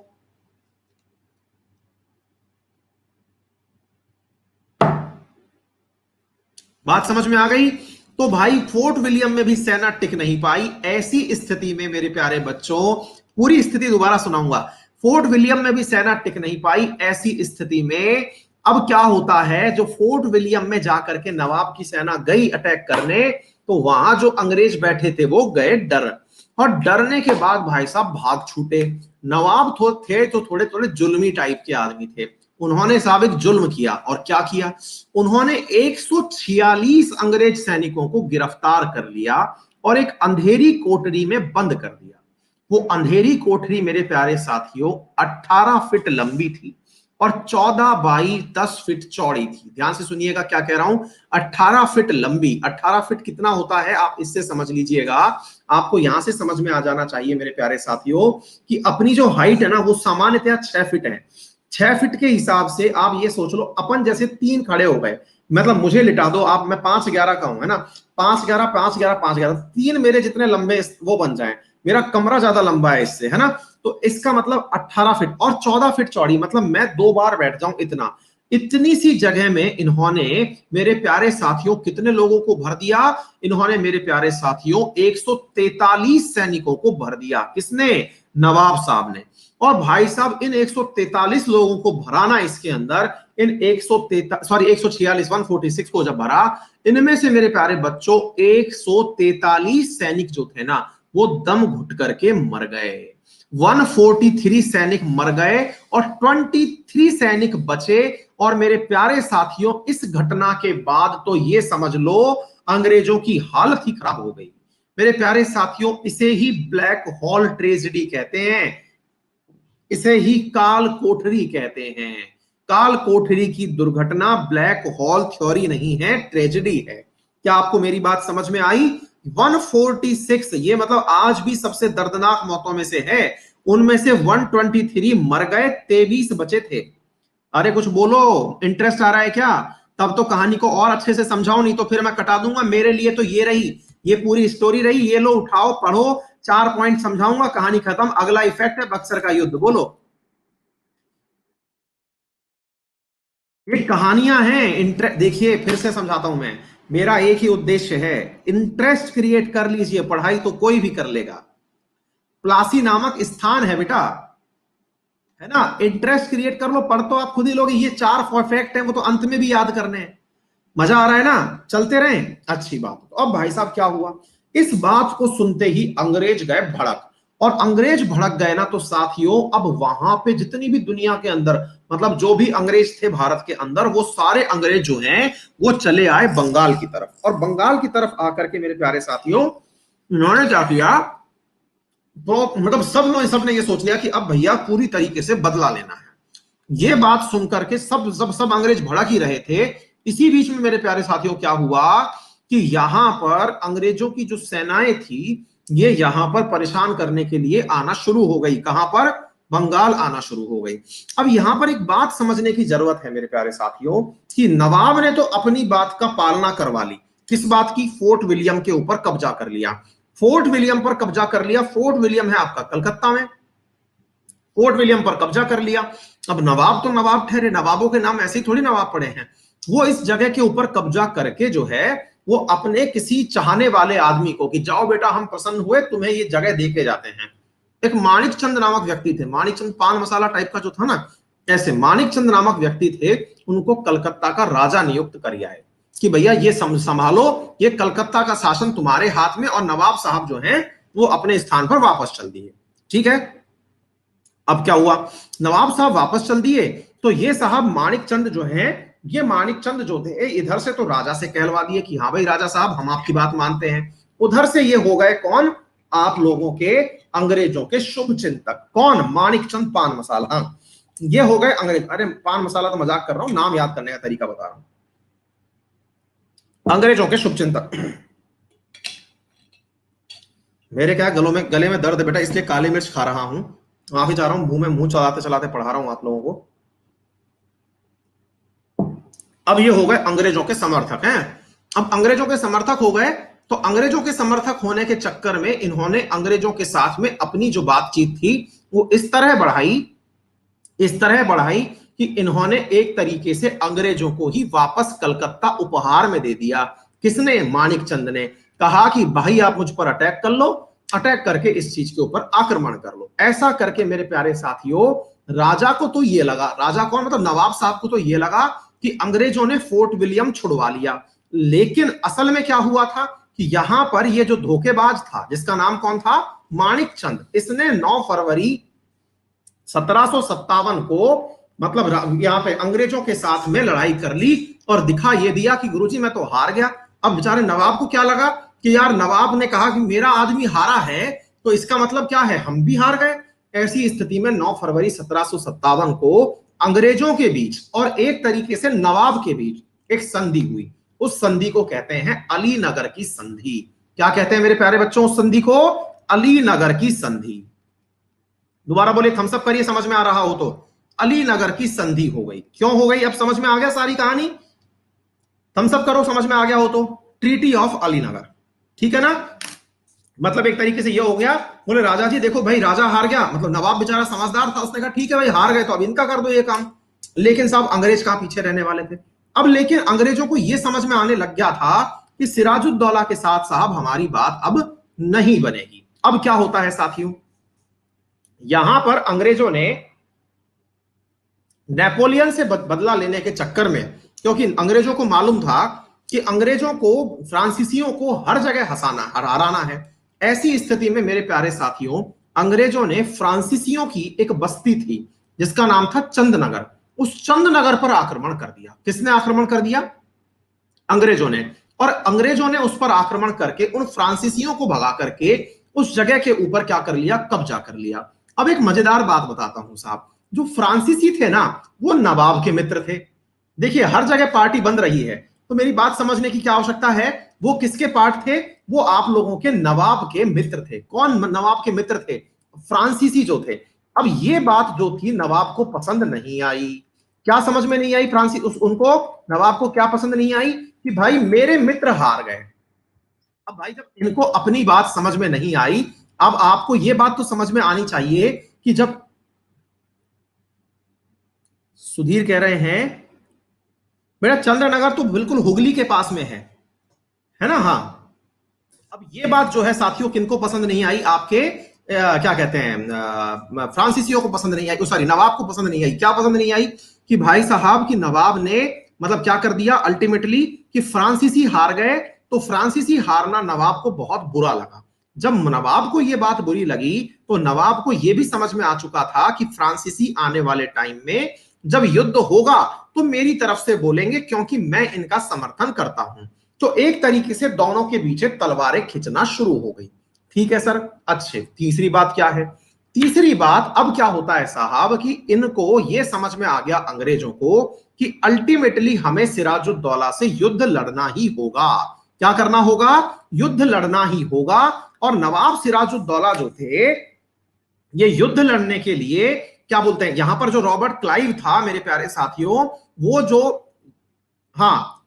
बात समझ में आ गई? तो भाई फोर्ट विलियम में भी सेना टिक नहीं पाई। ऐसी स्थिति में मेरे प्यारे बच्चों, पूरी स्थिति दोबारा सुनाऊंगा, फोर्ट विलियम में भी सेना टिक नहीं पाई। ऐसी स्थिति में अब क्या होता है, जो फोर्ट विलियम में जाकर के नवाब की सेना गई अटैक करने, तो वहां जो अंग्रेज बैठे थे वो गए डर, और डरने के बाद भाई साहब भाग छूटे। नवाब थे तो थोड़े थोड़े जुल्मी टाइप के आदमी थे, उन्होंने साहब एक जुल्म किया। और क्या किया, उन्होंने 146 अंग्रेज सैनिकों को गिरफ्तार कर लिया और एक अंधेरी कोठरी में बंद कर दिया। वो अंधेरी कोठरी मेरे प्यारे साथियों 18 फीट लंबी थी और 14 बाई 10 फीट चौड़ी थी। ध्यान से सुनिएगा क्या कह रहा हूं, 18 फीट लंबी। 18 फीट कितना होता है आप इससे समझ लीजिएगा, आपको यहां से समझ में आ जाना चाहिए मेरे प्यारे साथियों कि अपनी जो हाइट है ना वो सामान्यतः 6 फीट है। 6 फीट के हिसाब से आप ये सोच लो अपन जैसे 3 खड़े हो गए, मतलब मुझे लिटा दो आप, मैं 5'11" का हूं है ना, 5'11", 5'11", 5'11", 3 मेरे जितने लंबे वो बन जाए, मेरा कमरा ज्यादा लंबा है इससे है ना, तो इसका मतलब 18 फीट और 14 फीट चौड़ी, मतलब मैं 2 बार बैठ जाऊं इतना। इतनी सी जगह में इन्होंने मेरे प्यारे साथियों कितने लोगों को भर दिया? इन्होंने मेरे प्यारे साथियों 143 सैनिकों को भर दिया। किसने? नवाब साहब ने। और भाई साहब इन 143 लोगों को भराना इसके अंदर, इन 146 146 को जब भरा, इनमें से मेरे प्यारे बच्चों 143 सैनिक जो थे ना, वो दम घुट करके मर गए। 143 सैनिक मर गए और 23 सैनिक बचे। और मेरे प्यारे साथियों इस घटना के बाद तो ये समझ लो अंग्रेजों की हालत ही खराब हो गई। मेरे प्यारे साथियों इसे ही ब्लैक हॉल ट्रेजेडी कहते हैं, इसे ही काल कोठरी कहते हैं। काल कोठरी की दुर्घटना ब्लैक हॉल थ्योरी नहीं है, ट्रेजेडी है। क्या आपको मेरी बात समझ में आई? 146 ये मतलब आज भी सबसे दर्दनाक मौतों में से है। उनमें से 123 मर गए, 23 बचे थे। अरे कुछ बोलो, इंटरेस्ट आ रहा है क्या? तब तो कहानी को और अच्छे से समझाओ, नहीं तो फिर मैं कटा दूंगा। मेरे लिए तो ये रही, ये पूरी स्टोरी रही। ये लो उठाओ पढ़ो, 4 पॉइंट समझाऊंगा, कहानी खत्म। अगला इफेक्ट है बक्सर का युद्ध। बोलो। ये कहानियां हैं, देखिए फिर से समझाता हूं मैं। मेरा एक ही उद्देश्य है, इंटरेस्ट क्रिएट कर लीजिए। पढ़ाई तो कोई भी कर लेगा। प्लासी नामक स्थान है बेटा, है ना? इंटरेस्ट क्रिएट कर लो, पढ़ तो आप खुद ही लोगे। ये 4 फैक्ट है, वो तो अंत में भी याद करने हैं। मजा आ रहा है ना? चलते रहे, अच्छी बात। तो अब भाई साहब क्या हुआ? इस बात को सुनते ही अंग्रेज गए भड़क। और अंग्रेज भड़क गए ना, तो साथियों अब वहां पे जितनी भी दुनिया के अंदर, मतलब जो भी अंग्रेज थे भारत के अंदर, वो सारे अंग्रेज जो हैं वो चले आए बंगाल की तरफ। और बंगाल की तरफ आकर के मेरे प्यारे साथियों उन्होंने क्या किया? तो मतलब सबने ये सोच लिया कि अब भैया पूरी तरीके से बदला लेना है। ये बात सुनकर के सब अंग्रेज भड़क ही रहे थे। इसी बीच में मेरे प्यारे साथियों क्या हुआ कि यहां पर अंग्रेजों की जो सेनाएं थी, ये यहां पर परेशान करने के लिए आना शुरू हो गई। कहां पर? बंगाल आना शुरू हो गई। अब यहां पर एक बात समझने की जरूरत है मेरे प्यारे साथियों, कि नवाब ने तो अपनी बात का पालना करवा ली। किस बात की? फोर्ट विलियम के ऊपर कब्जा कर लिया। फोर्ट विलियम पर कब्जा कर लिया। फोर्ट विलियम है आपका कलकत्ता में। फोर्ट विलियम पर कब्जा कर लिया। अब नवाब तो नवाब ठहरे, नवाबों के नाम ऐसे ही थोड़ी नवाब पड़े हैं। वो इस जगह के ऊपर कब्जा करके जो है वो अपने किसी चाहने वाले आदमी को, कि जाओ बेटा हम पसंद हुए, तुम्हें ये जगह दे के जाते हैं। एक माणिक चंद नामक व्यक्ति थे, माणिक चंद पान मसाला टाइप का जो था ना, ऐसे माणिक चंद नामक व्यक्ति थे। उनको कलकत्ता का राजा नियुक्त कर आए कि भैया ये संभालो, ये कलकत्ता का शासन तुम्हारे हाथ में। और नवाब साहब जो हैं वो अपने स्थान पर वापस चल दिए। ठीक है, अब क्या हुआ? नवाब साहब वापस चल दिए, तो ये साहब माणिक चंद जो है, ये माणिक चंद जो थे, इधर से तो राजा से कहलवा दिए कि हाँ भाई राजा साहब हम आपकी बात मानते हैं। उधर से ये हो गए कौन? आप लोगों के अंग्रेजों के शुभ चिंतक। कौन? माणिक चंद पान मसाला। ये हो गए अंग्रेज। अरे पान मसाला तो मजाक कर रहा हूं, नाम याद करने का तरीका बता रहा हूं। अंग्रेजों के शुभ चिंतक। मेरे क्या गले में दर्द है बेटा, इसलिए काली मिर्च खा रहा हूं। माफी चाह रहा हूं, मुंह में मुंह चलाते चलाते पढ़ा रहा हूं आप लोगों को। अब ये हो गए अंग्रेजों के समर्थक हैं। अब अंग्रेजों के समर्थक हो गए, तो अंग्रेजों के समर्थक होने के चक्कर में इन्होंने अंग्रेजों के साथ में अपनी जो बातचीत थी वो इस तरह बढ़ाई कि इन्होंने एक तरीके से अंग्रेजों को ही वापस कलकत्ता उपहार में दे दिया। किसने? माणिक चंद ने कहा कि भाई आप मुझ पर अटैक कर लो, अटैक करके इस चीज के ऊपर आक्रमण कर लो। ऐसा करके मेरे प्यारे साथियों राजा को तो ये लगा, राजा कौन? मतलब नवाब साहब को तो ये लगा कि अंग्रेजों ने फोर्ट विलियम छुड़वा लिया। लेकिन असल में क्या हुआ था कि यहां पर ये जो धोखेबाज था, जिसका नाम कौन था? माणिक चंद, इसने 9 फरवरी 1757 को मतलब यहाँ पे अंग्रेजों के साथ में लड़ाई कर ली और दिखा ये दिया कि गुरुजी मैं तो हार गया। अब बेचारे नवाब को क्या लगा कि यार नवाब ने कहा कि मेरा आदमी हारा है, तो इसका मतलब क्या है? हम भी हार गए। ऐसी स्थिति में 9 फरवरी 1757 को अंग्रेजों के बीच और एक तरीके से नवाब के बीच एक संधि हुई। उस संधि को कहते हैं अलीनगर की संधि। क्या कहते हैं मेरे प्यारे बच्चों उस संधि को? अलीनगर की संधि। दोबारा बोले, थम्सअप करिए समझ में आ रहा हो तो। अलीनगर की संधि हो गई। क्यों हो गई? अब समझ में आ गया सारी कहानी? थम्सअप करो समझ में आ गया हो तो। ट्रीटी ऑफ अलीनगर, ठीक है ना? मतलब एक तरीके से ये हो गया, बोले राजा जी देखो भाई राजा हार गया, मतलब नवाब बेचारा समझदार था, उसने कहा ठीक है भाई हार गए तो अब इनका कर दो ये काम। लेकिन साहब अंग्रेज कहां पीछे रहने वाले थे। अब लेकिन अंग्रेजों को यह समझ में आने लग गया था कि सिराजुद्दौला के साथ साहब हमारी बात अब नहीं बनेगी। अब क्या होता है साथियों, यहां पर अंग्रेजों ने नेपोलियन से बदला लेने के चक्कर में, क्योंकि अंग्रेजों को मालूम था कि अंग्रेजों को फ्रांसीसियों को हर जगह हराना है, ऐसी स्थिति में मेरे प्यारे साथियों अंग्रेजों ने फ्रांसीसियों की एक बस्ती थी जिसका नाम था चंदनगर, उस चंदनगर पर आक्रमण कर दिया। किसने आक्रमण कर दिया? अंग्रेजों ने। और अंग्रेजों ने उस पर आक्रमण करके उन फ्रांसीसियों को भगा करके उस जगह के ऊपर क्या कर लिया? कब्जा कर लिया। अब एक मजेदार बात बताता हूं साहब, जो फ्रांसीसी थे ना वो नवाब के मित्र थे। देखिए हर जगह पार्टी बन रही है तो मेरी बात समझने की क्या आवश्यकता है, वो किसके पार्ट थे? वो आप लोगों के नवाब के मित्र थे। कौन नवाब के मित्र थे? फ्रांसीसी जो थे। अब ये बात जो थी नवाब को पसंद नहीं आई। क्या समझ में नहीं आई? उनको नवाब को क्या पसंद नहीं आई कि भाई मेरे मित्र हार गए। अब भाई जब इनको अपनी बात समझ में नहीं आई, अब आपको यह बात तो समझ में आनी चाहिए कि जब सुधीर कह रहे हैं मेरा चंद्रनगर तो बिल्कुल हुगली के पास में है ना? हाँ। अब ये बात जो है साथियों किनको पसंद नहीं आई? आपके क्या कहते हैं फ्रांसीसियों को पसंद नहीं आई, सॉरी नवाब को पसंद नहीं आई। क्या पसंद नहीं आई? कि भाई साहब की नवाब ने मतलब क्या कर दिया अल्टीमेटली कि फ्रांसीसी हार गए, तो फ्रांसीसी हारना नवाब को बहुत बुरा लगा। जब नवाब को यह बात बुरी लगी तो नवाब को यह भी समझ में आ चुका था कि फ्रांसीसी आने वाले टाइम में जब युद्ध होगा तो मेरी तरफ से बोलेंगे क्योंकि मैं इनका समर्थन करता हूं। तो एक तरीके से दोनों के बीच तलवारें खिंचना शुरू हो गई। ठीक है सर। अच्छे, तीसरी बात क्या है? तीसरी बात अब क्या होता है साहब कि इनको यह समझ में आ गया अंग्रेजों को कि अल्टीमेटली हमें सिराजुद्दौला से युद्ध लड़ना ही होगा। क्या करना होगा? युद्ध लड़ना ही होगा। और नवाब सिराजुद्दौला जो थे ये युद्ध लड़ने के लिए क्या बोलते हैं, यहां पर जो रॉबर्ट क्लाइव था मेरे प्यारे साथियों, वो जो, हाँ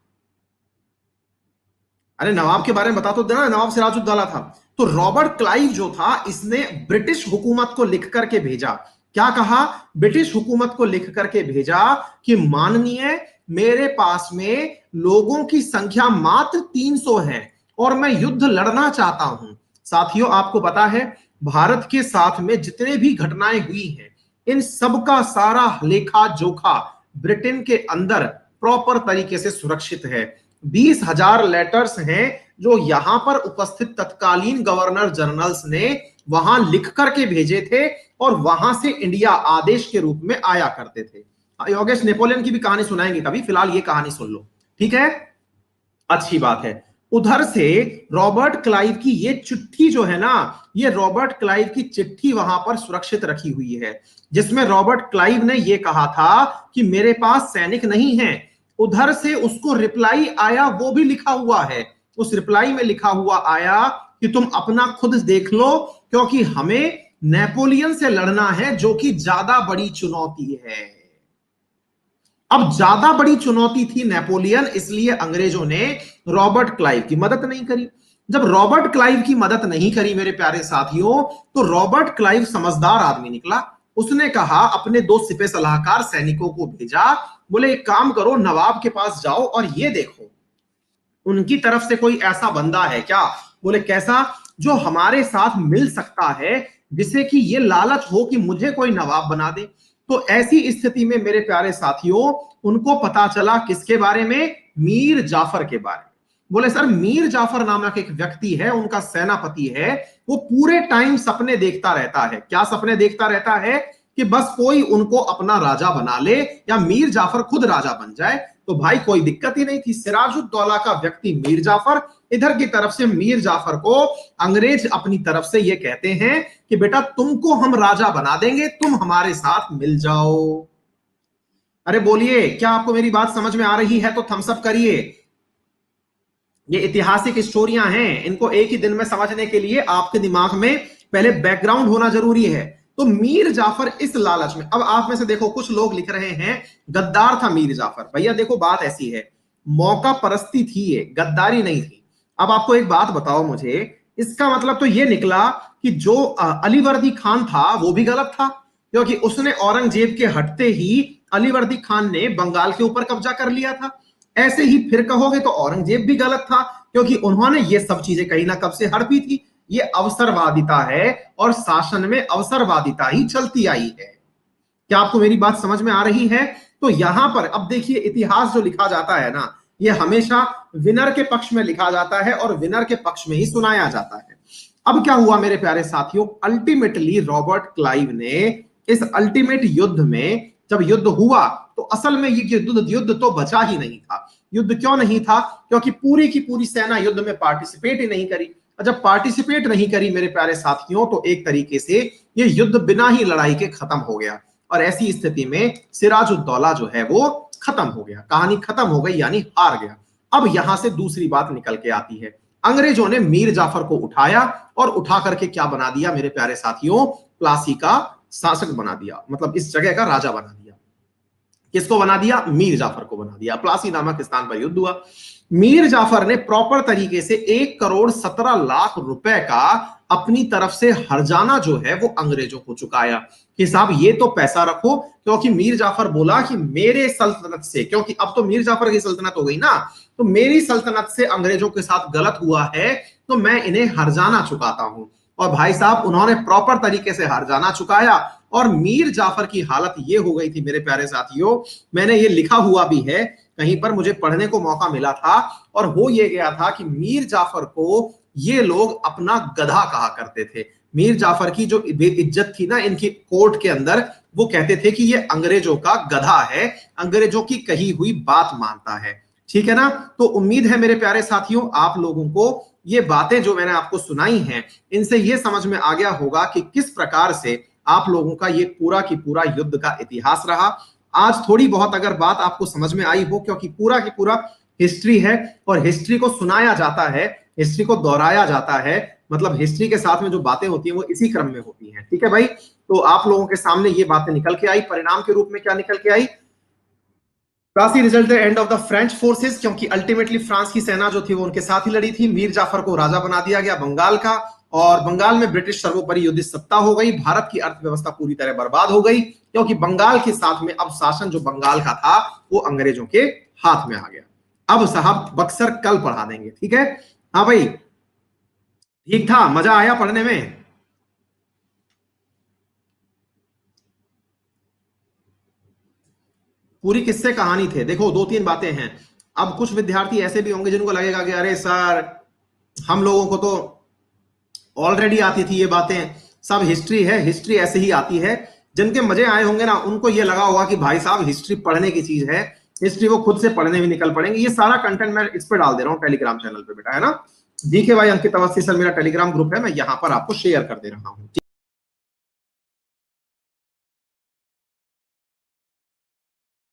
अरे नवाब के बारे में बता तो देना, नवाब सिराजुद्दौला था। तो रॉबर्ट क्लाइव जो था इसने ब्रिटिश हुकूमत को लिख करके भेजा। क्या कहा? ब्रिटिश हुकूमत को लिख करके भेजा कि माननीय मेरे पास में लोगों की संख्या मात्र 300 है और मैं युद्ध लड़ना चाहता हूं। साथियों आपको पता है भारत के साथ में जितने भी घटनाएं हुई हैं इन सबका सारा लेखा जोखा ब्रिटेन के अंदर प्रॉपर तरीके से सुरक्षित है। 20,000 लेटर्स हैं जो यहां पर उपस्थित तत्कालीन गवर्नर जनरल्स ने वहां लिख करके भेजे थे और वहां से इंडिया आदेश के रूप में आया करते थे। योगेश नेपोलियन की भी कहानी सुनाएंगे कभी, फिलहाल ये कहानी सुन लो, ठीक है? अच्छी बात है। उधर से रॉबर्ट क्लाइव की ये चिट्ठी जो है ना, ये रॉबर्ट क्लाइव की चिट्ठी वहां पर सुरक्षित रखी हुई है जिसमें रॉबर्ट क्लाइव ने यह कहा था कि मेरे पास सैनिक नहीं है। उधर से उसको रिप्लाई आया, वो भी लिखा हुआ है। उस रिप्लाई में लिखा हुआ आया कि तुम अपना खुद देख लो क्योंकि हमें नेपोलियन से लड़ना है जो कि ज्यादा बड़ी चुनौती है। अब ज्यादा बड़ी चुनौती थी नेपोलियन, इसलिए अंग्रेजों ने रॉबर्ट क्लाइव की मदद नहीं करी। जब रॉबर्ट क्लाइव की मदद नहीं करी मेरे प्यारे साथियों, तो रॉबर्ट क्लाइव समझदार आदमी निकला। उसने कहा अपने 2 सिपह सलाहकार सैनिकों को भेजा, बोले एक काम करो नवाब के पास जाओ और ये देखो उनकी तरफ से कोई ऐसा बंदा है क्या? बोले कैसा? जो हमारे साथ मिल सकता है, जिसे कि ये लालच हो कि मुझे कोई नवाब बना दे। तो ऐसी स्थिति में मेरे प्यारे साथियों उनको पता चला किसके बारे में? मीर जाफर के बारे में। बोले सर मीर जाफर नामक एक व्यक्ति है, उनका सेनापति है, वो पूरे टाइम सपने देखता रहता है। क्या सपने देखता रहता है? कि बस कोई उनको अपना राजा बना ले या मीर जाफर खुद राजा बन जाए। तो भाई कोई दिक्कत ही नहीं थी। सिराजुद्दौला का व्यक्ति मीर जाफर, इधर की तरफ से मीर जाफर को अंग्रेज अपनी तरफ से ये कहते हैं कि बेटा तुमको हम राजा बना देंगे, तुम हमारे साथ मिल जाओ। अरे बोलिए क्या आपको मेरी बात समझ में आ रही है? तो थम्स अप करिए। ये ऐतिहासिक स्टोरियां हैं, इनको एक ही दिन में समझने के लिए आपके दिमाग में पहले बैकग्राउंड होना जरूरी है। तो मीर जाफर इस लालच में, अब आप में से देखो कुछ लोग लिख रहे हैं गद्दार था मीर जाफर। भैया देखो बात ऐसी है, मौका परस्ती थी, ये गद्दारी नहीं थी। अब आपको एक बात बताओ मुझे इसका मतलब तो ये निकला कि जो अलीवर्दी खान था वो भी गलत था, क्योंकि उसने औरंगजेब के हटते ही अलीवर्दी खान ने बंगाल के ऊपर कब्जा कर लिया था। ऐसे ही फिर कहोगे तो औरंगजेब भी गलत था, क्योंकि उन्होंने ये सब चीजें कहीं ना कब से हड़पी थी। ये अवसरवादिता है और शासन में अवसरवादिता ही चलती आई है। क्या आपको मेरी बात समझ में आ रही है? तो यहां पर अब देखिए, इतिहास जो लिखा जाता है ना, ये हमेशा विनर के पक्ष में लिखा जाता है और विनर के पक्ष में ही सुनाया जाता है। अब क्या हुआ मेरे प्यारे साथियों, अल्टीमेटली रॉबर्ट क्लाइव ने इस अल्टीमेट युद्ध में, जब युद्ध हुआ तो असल में ये युद्ध तो बचा ही नहीं था। युद्ध क्यों नहीं था? क्योंकि पूरी की पूरी सेना युद्ध में पार्टिसिपेट ही नहीं करी। जब पार्टिसिपेट नहीं करी मेरे प्यारे साथियों, तो एक तरीके से ये युद्ध बिना ही लड़ाई के खत्म हो गया और ऐसी स्थिति में सिराजुद्दौला जो है वो खत्म हो गया, कहानी खत्म हो गई, यानी हार गया। अब यहां से दूसरी बात निकल के आती है, अंग्रेजों ने मीर जाफर को उठाया और उठा करके क्या बना दिया मेरे प्यारे साथियों, प्लासी का शासक बना दिया, मतलब इस जगह का राजा बना दिया। किसको बना दिया? मीर जाफर को बना दिया। प्लासी नामक स्थान पर युद्ध हुआ। मीर जाफर ने प्रॉपर तरीके से 1,17,00,000 रुपए का अपनी तरफ से हर्जाना जो है वो अंग्रेजों को चुकाया कि साहब ये तो पैसा रखो, क्योंकि मीर जाफर बोला कि मेरे सल्तनत से, क्योंकि अब तो मीर जाफर की सल्तनत हो गई ना, तो मेरी सल्तनत से अंग्रेजों के साथ गलत हुआ है तो मैं इन्हें हर्जाना चुकाता हूं। और भाई साहब उन्होंने प्रॉपर तरीके से हर्जाना चुकाया और मीर जाफर की हालत ये हो गई थी मेरे प्यारे साथियों, मैंने ये लिखा हुआ भी है कहीं पर, मुझे पढ़ने को मौका मिला था, और हो ये गया था कि मीर जाफर को ये लोग अपना गधा कहा करते थे। मीर जाफर की जो इज्जत थी ना इनकी कोर्ट के अंदर, वो कहते थे कि ये अंग्रेजों का गधा है, अंग्रेजों की कही हुई बात मानता है। ठीक है ना? तो उम्मीद है मेरे प्यारे साथियों आप लोगों को ये बातें जो मैंने आपको सुनाई हैं, इनसे ये समझ में आ गया होगा कि किस प्रकार से आप लोगों का ये पूरा की पूरा युद्ध का इतिहास रहा। आज थोड़ी बहुत अगर बात आपको समझ में आई हो, क्योंकि पूरा की पूरा हिस्ट्री है और हिस्ट्री को सुनाया जाता है, हिस्ट्री को दोहराया जाता है, मतलब हिस्ट्री के साथ में जो बातें होती हैं वो इसी क्रम में होती हैं। ठीक है भाई, तो आप लोगों के सामने ये बातें निकल के आई, परिणाम के रूप में क्या निकल के आई? Plassey result the end of the French forces, क्योंकि अल्टीमेटली फ्रांस की सेना जो थी वो उनके साथ ही लड़ी थी। मीर जाफर को राजा बना दिया गया बंगाल का, और बंगाल में ब्रिटिश सर्वोपरि युद्ध सत्ता हो गई। भारत की अर्थव्यवस्था पूरी तरह बर्बाद हो गई, क्योंकि बंगाल के साथ में अब शासन जो बंगाल का था वो अंग्रेजों के हाथ में आ गया। अब साहब बक्सर कल पढ़ा देंगे, ठीक है? हाँ भाई, ठीक था, मजा आया पढ़ने में? पूरी किस्से कहानी थे। देखो दो तीन बातें हैं। अब कुछ विद्यार्थी ऐसे भी होंगे जिनको लगेगा कि अरे सर हम लोगों को तो ऑलरेडी आती थी ये बातें, सब हिस्ट्री है, हिस्ट्री ऐसे ही आती है। जिनके मजे आए होंगे ना उनको ये लगा होगा कि भाई साहब हिस्ट्री पढ़ने की चीज है, हिस्ट्री वो खुद से पढ़ने भी निकल पड़ेंगे। ये सारा कंटेंट मैं इस पे डाल दे रहा हूँ टेलीग्राम चैनल पे बेटा, है ना? जीके भाई अंकित अवस्थी सर मेरा टेलीग्राम ग्रुप है, मैं यहाँ पर आपको शेयर कर दे रहा हूँ।